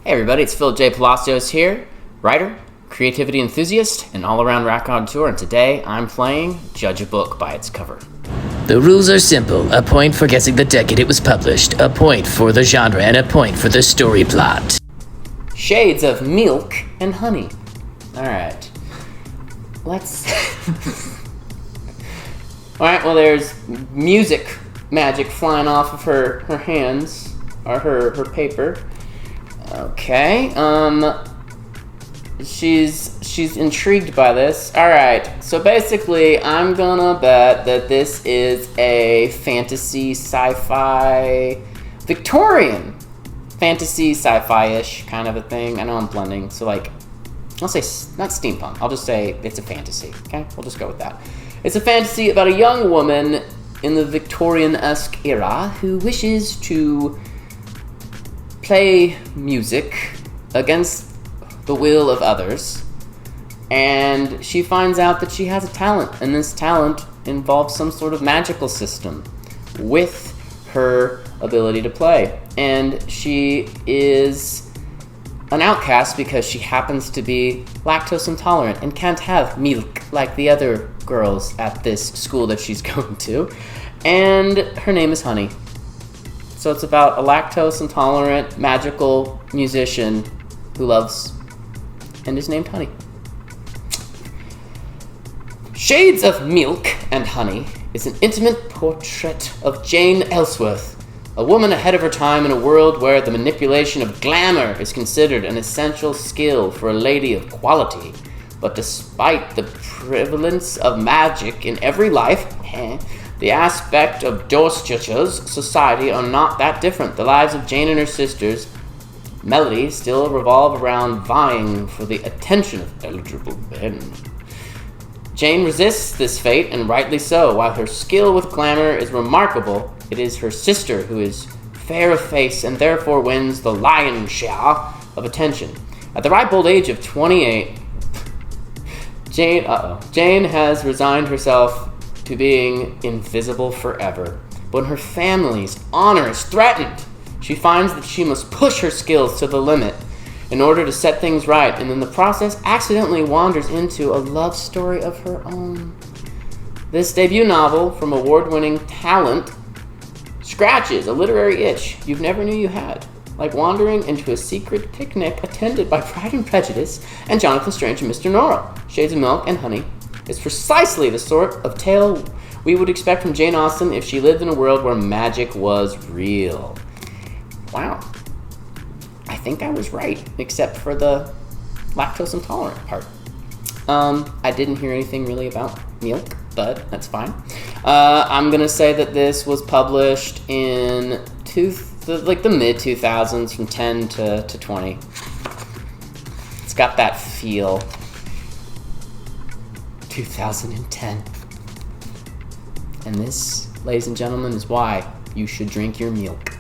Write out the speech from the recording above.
Hey everybody, it's Phil J. Palacios here, writer, creativity enthusiast, and all-around raconteur, and today I'm playing Judge a Book by its cover. The rules are simple. A point for guessing the decade it was published, a point for the genre, and a point for the story plot. Shades of milk and honey. Alright. Let's... Alright, well there's music magic flying off of her hands, or her paper. Okay, she's intrigued by this. Alright, so basically I'm gonna bet that this is a fantasy, sci-fi, Victorian fantasy, sci-fi-ish kind of a thing. I know I'm blending, so like, I'll say not steampunk, I'll just say it's a fantasy, okay? We'll just go with that. It's a fantasy about a young woman in the Victorian-esque era who wishes to play music against the will of others, and she finds out that she has a talent, and this talent involves some sort of magical system with her ability to play. And she is an outcast because she happens to be lactose intolerant and can't have milk like the other girls at this school that she's going to, and her name is Honey. So it's about a lactose-intolerant, magical musician who loves and is named Honey. Shades of Milk and Honey is an intimate portrait of Jane Ellsworth, a woman ahead of her time in a world where the manipulation of glamour is considered an essential skill for a lady of quality. But despite the prevalence of magic in every life, the aspect of Dorsetshires society are not that different. The lives of Jane and her sisters, Melody, still revolve around vying for the attention of eligible men. Jane resists this fate, and rightly so. While her skill with glamour is remarkable, it is her sister who is fair of face and therefore wins the lion's share of attention. At the ripe old age of 28, Jane has resigned herself to being invisible forever. But when her family's honor is threatened, she finds that she must push her skills to the limit in order to set things right, and in the process accidentally wanders into a love story of her own. This debut novel from award-winning talent scratches a literary itch you never knew you had, like wandering into a secret picnic attended by Pride and Prejudice and Jonathan Strange and Mr. Norrell. Shades of Milk and Honey is precisely the sort of tale we would expect from Jane Austen if she lived in a world where magic was real. Wow. I think I was right, except for the lactose intolerant part. I didn't hear anything really about milk, but that's fine. I'm going to say that this was published in the mid-2000s, from 10 to 20. It's got that feel. 2010. And this, ladies and gentlemen, is why you should drink your milk.